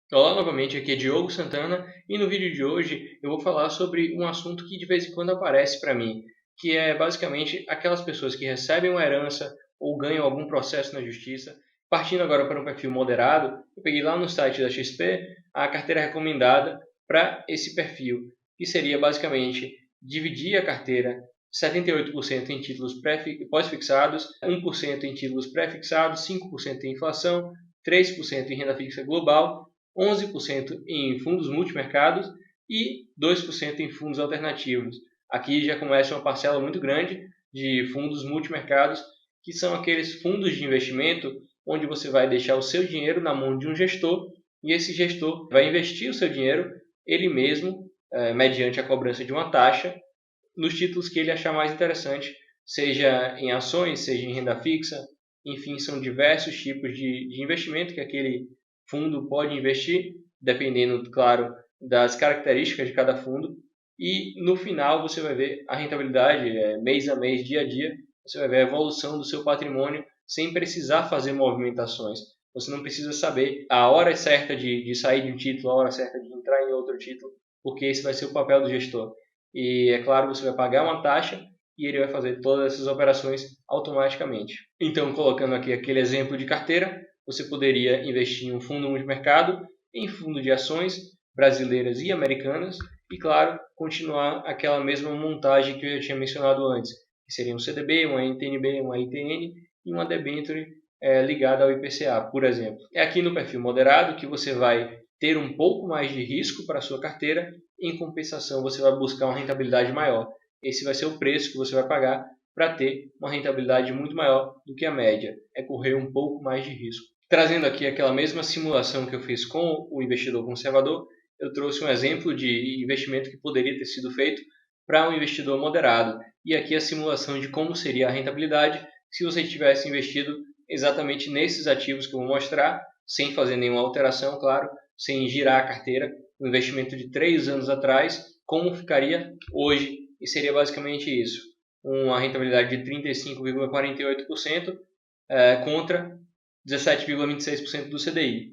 Olá novamente, aqui é Diogo Santana e no vídeo de hoje eu vou falar sobre um assunto que de vez em quando aparece para mim, que é basicamente aquelas pessoas que recebem uma herança ou ganham algum processo na justiça. Partindo agora para um perfil moderado, eu peguei lá no site da XP a carteira recomendada para esse perfil, que seria basicamente dividir a carteira 78% em títulos pós-fixados, 1% em títulos pré-fixados, 5% em inflação, 3% em renda fixa global, 11% em fundos multimercados e 2% em fundos alternativos. Aqui já começa uma parcela muito grande de fundos multimercados, que são aqueles fundos de investimento onde você vai deixar o seu dinheiro na mão de um gestor e esse gestor vai investir o seu dinheiro ele mesmo, mediante a cobrança de uma taxa, nos títulos que ele achar mais interessante, seja em ações, seja em renda fixa, enfim, são diversos tipos de investimento que aquele fundo pode investir, dependendo, claro, das características de cada fundo. E no final você vai ver a rentabilidade, mês a mês, dia a dia, você vai ver a evolução do seu patrimônio sem precisar fazer movimentações. Você não precisa saber a hora certa de sair de um título, a hora certa de entrar em outro título, porque esse vai ser o papel do gestor. E é claro, você vai pagar uma taxa e ele vai fazer todas essas operações automaticamente. Então, colocando aqui aquele exemplo de carteira, você poderia investir em um fundo multimercado, em fundo de ações brasileiras e americanas e, claro, continuar aquela mesma montagem que eu já tinha mencionado antes, que seria um CDB, uma NTNB, uma ITN e uma debenture ligada ao IPCA, por exemplo. É aqui no perfil moderado que você vai ter um pouco mais de risco para a sua carteira, em compensação você vai buscar uma rentabilidade maior. Esse vai ser o preço que você vai pagar para ter uma rentabilidade muito maior do que a média, é correr um pouco mais de risco. Trazendo aqui aquela mesma simulação que eu fiz com o investidor conservador, eu trouxe um exemplo de investimento que poderia ter sido feito para um investidor moderado. E aqui a simulação de como seria a rentabilidade se você tivesse investido exatamente nesses ativos que eu vou mostrar, sem fazer nenhuma alteração, claro, sem girar a carteira, um investimento de 3 anos atrás, como ficaria hoje. E seria basicamente isso, uma rentabilidade de 35,48% contra 17,26% do CDI.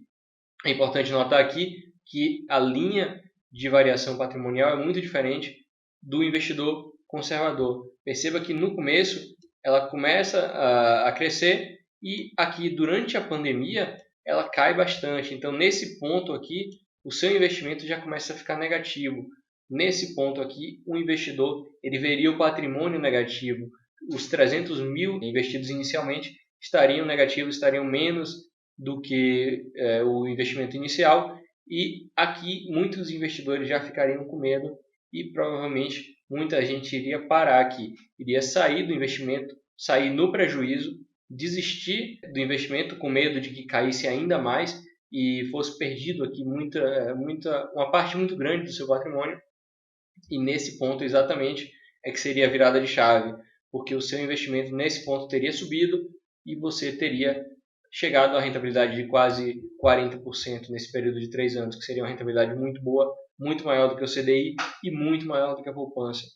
É importante notar aqui que a linha de variação patrimonial é muito diferente do investidor conservador. Perceba que no começo ela começa a crescer e aqui durante a pandemia ela cai bastante. Então nesse ponto aqui o seu investimento já começa a ficar negativo. Nesse ponto aqui o investidor ele veria o patrimônio negativo. Os 300 mil investidos inicialmente estariam negativos, estariam menos do que o investimento inicial e aqui muitos investidores já ficariam com medo e provavelmente muita gente iria parar aqui, iria sair do investimento, sair no prejuízo, desistir do investimento com medo de que caísse ainda mais e fosse perdido aqui uma parte muito grande do seu patrimônio. E nesse ponto exatamente é que seria a virada de chave, porque o seu investimento nesse ponto teria subido e você teria chegado à rentabilidade de quase 40% nesse período de 3 anos, que seria uma rentabilidade muito boa, muito maior do que o CDI e muito maior do que a poupança.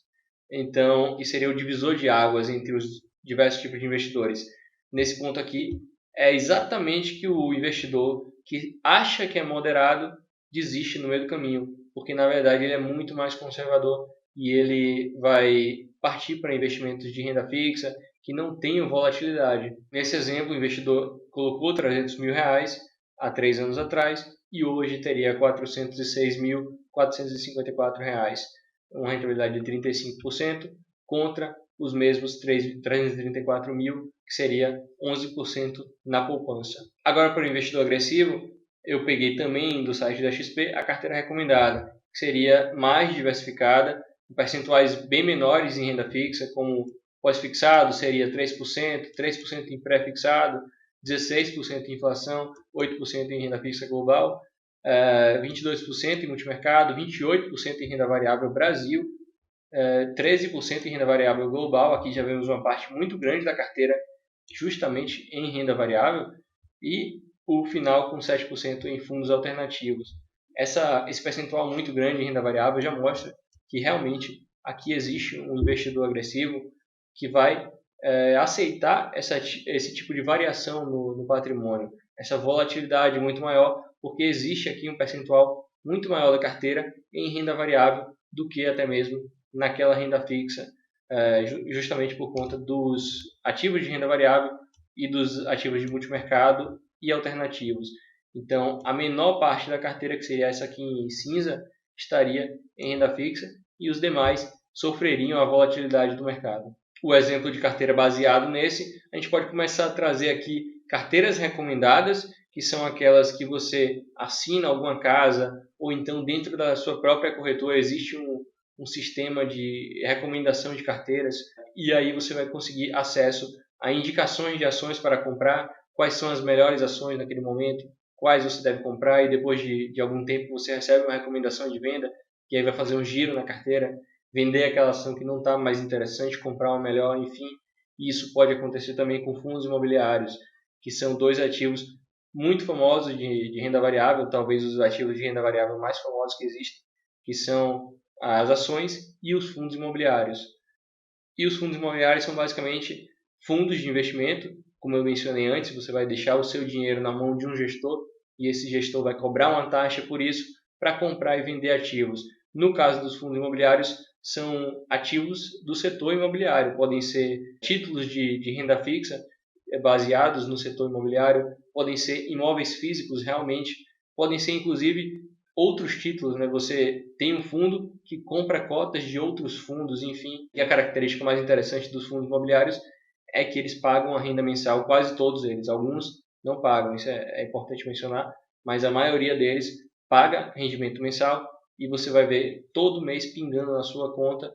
Então, que seria o divisor de águas entre os diversos tipos de investidores. Nesse ponto aqui, é exatamente que o investidor que acha que é moderado desiste no meio do caminho, porque na verdade ele é muito mais conservador e ele vai partir para investimentos de renda fixa que não tenham volatilidade. Nesse exemplo, o investidor colocou 300 mil reais há 3 anos atrás e hoje teria 406.454 reais, uma rentabilidade de 35% contra os mesmos 334 mil, que seria 11% na poupança. Agora, para o investidor agressivo, eu peguei também do site da XP a carteira recomendada, que seria mais diversificada, com percentuais bem menores em renda fixa, como pós-fixado seria 3%, 3% em pré-fixado, 16% em inflação, 8% em renda fixa global, 22% em multimercado, 28% em renda variável Brasil, 13% em renda variável global. Aqui já vemos uma parte muito grande da carteira justamente em renda variável e o final com 7% em fundos alternativos. Esse percentual muito grande em renda variável já mostra que realmente aqui existe um investidor agressivo que vai aceitar esse tipo de variação no patrimônio. essa volatilidade muito maior, porque existe aqui um percentual muito maior da carteira em renda variável do que até mesmo naquela renda fixa, justamente por conta dos ativos de renda variável e dos ativos de multimercado e alternativos. Então, a menor parte da carteira, que seria essa aqui em cinza, estaria em renda fixa e os demais sofreriam a volatilidade do mercado. O exemplo de carteira baseado nesse, a gente pode começar a trazer aqui carteiras recomendadas, que são aquelas que você assina alguma casa, ou então dentro da sua própria corretora existe um sistema de recomendação de carteiras, e aí você vai conseguir acesso a indicações de ações para comprar, quais são as melhores ações naquele momento, quais você deve comprar, e depois de algum tempo você recebe uma recomendação de venda, que aí vai fazer um giro na carteira, vender aquela ação que não está mais interessante, comprar uma melhor, enfim. E isso pode acontecer também com fundos imobiliários, que são dois ativos muito famosos de renda variável, talvez os ativos de renda variável mais famosos que existem, que são as ações e os fundos imobiliários. E os fundos imobiliários são basicamente fundos de investimento, como eu mencionei antes, você vai deixar o seu dinheiro na mão de um gestor e esse gestor vai cobrar uma taxa por isso para comprar e vender ativos. No caso dos fundos imobiliários, são ativos do setor imobiliário, podem ser títulos de renda fixa baseados no setor imobiliário, podem ser imóveis físicos realmente, podem ser inclusive outros títulos, né? Você tem um fundo que compra cotas de outros fundos, enfim. E a característica mais interessante dos fundos imobiliários é que eles pagam a renda mensal, quase todos eles. Alguns não pagam, isso é importante mencionar, mas a maioria deles paga rendimento mensal e você vai ver todo mês pingando na sua conta,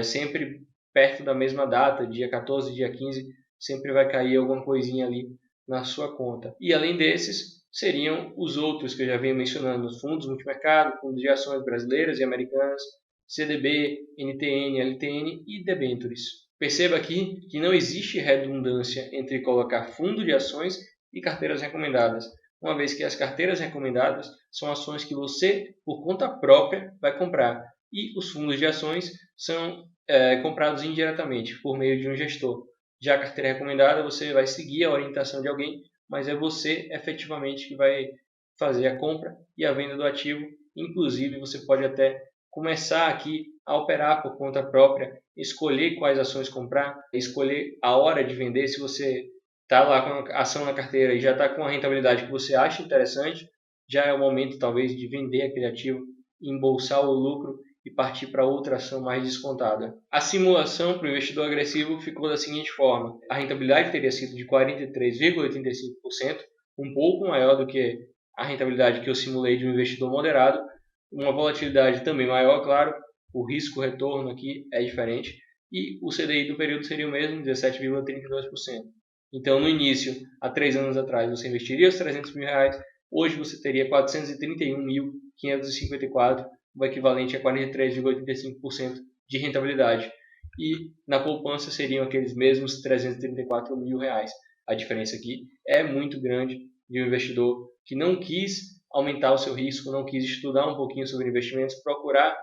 sempre perto da mesma data, dia 14, dia 15, sempre vai cair alguma coisinha ali na sua conta. E além desses, seriam os outros que eu já venho mencionando, os fundos multimercado, fundos de ações brasileiras e americanas, CDB, NTN, LTN e debêntures. Perceba aqui que não existe redundância entre colocar fundo de ações e carteiras recomendadas, uma vez que as carteiras recomendadas são ações que você, por conta própria, vai comprar, e os fundos de ações são comprados indiretamente, por meio de um gestor. Já a carteira recomendada, você vai seguir a orientação de alguém, mas é você efetivamente que vai fazer a compra e a venda do ativo. Inclusive, você pode até começar aqui a operar por conta própria, escolher quais ações comprar, escolher a hora de vender. Se você está lá com a ação na carteira e já está com a rentabilidade que você acha interessante, já é o momento talvez de vender aquele ativo, embolsar o lucro e partir para outra ação mais descontada. A simulação para o investidor agressivo ficou da seguinte forma: a rentabilidade teria sido de 43,85%, um pouco maior do que a rentabilidade que eu simulei de um investidor moderado, uma volatilidade também maior, claro, o risco-retorno aqui é diferente, e o CDI do período seria o mesmo, 17,32%. Então, no início, há 3 anos atrás, você investiria os R$300.000, hoje você teria 431.554, o equivalente a 43,85% de rentabilidade. E na poupança seriam aqueles mesmos R$334.000. A diferença aqui é muito grande de um investidor que não quis aumentar o seu risco, não quis estudar um pouquinho sobre investimentos, procurar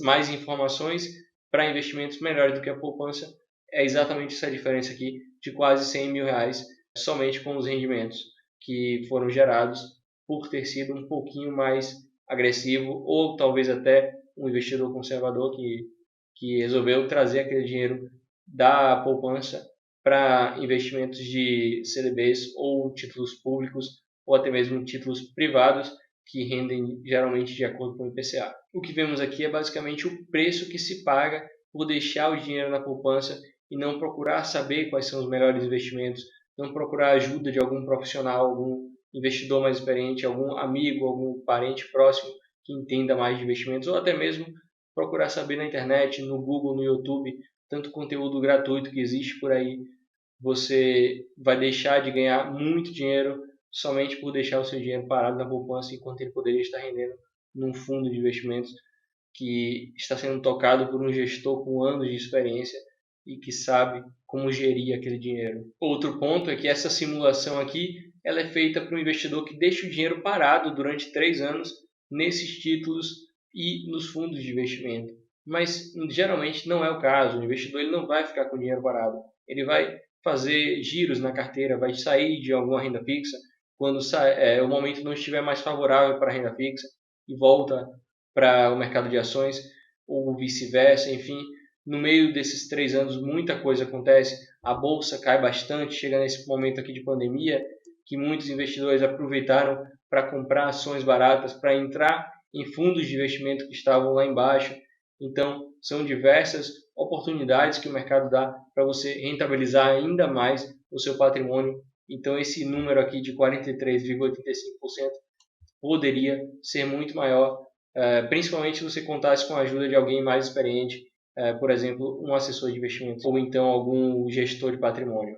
mais informações para investimentos melhores do que a poupança. É exatamente essa diferença aqui de quase R$100.000 somente com os rendimentos que foram gerados por ter sido um pouquinho mais agressivo ou talvez até um investidor conservador que resolveu trazer aquele dinheiro da poupança para investimentos de CDBs ou títulos públicos ou até mesmo títulos privados que rendem geralmente de acordo com o IPCA. O que vemos aqui é basicamente o preço que se paga por deixar o dinheiro na poupança e não procurar saber quais são os melhores investimentos, não procurar ajuda de algum profissional, algum investidor mais experiente, algum amigo, algum parente próximo que entenda mais de investimentos, ou até mesmo procurar saber na internet, no Google, no YouTube, tanto conteúdo gratuito que existe por aí. Você vai deixar de ganhar muito dinheiro somente por deixar o seu dinheiro parado na poupança, enquanto ele poderia estar rendendo num fundo de investimentos que está sendo tocado por um gestor com anos de experiência e que sabe como gerir aquele dinheiro. Outro ponto é que essa simulação aqui ela é feita para um investidor que deixa o dinheiro parado durante 3 anos nesses títulos e nos fundos de investimento. Mas geralmente não é o caso. O investidor ele não vai ficar com o dinheiro parado. Ele vai fazer giros na carteira, vai sair de alguma renda fixa, quando o momento não estiver mais favorável para a renda fixa e volta para o mercado de ações, ou vice-versa, enfim. No meio desses 3 anos, muita coisa acontece, a bolsa cai bastante, chega nesse momento aqui de pandemia, que muitos investidores aproveitaram para comprar ações baratas, para entrar em fundos de investimento que estavam lá embaixo. Então, são diversas oportunidades que o mercado dá para você rentabilizar ainda mais o seu patrimônio. Então, esse número aqui de 43,85% poderia ser muito maior, principalmente se você contasse com a ajuda de alguém mais experiente, por exemplo, um assessor de investimentos ou então algum gestor de patrimônio.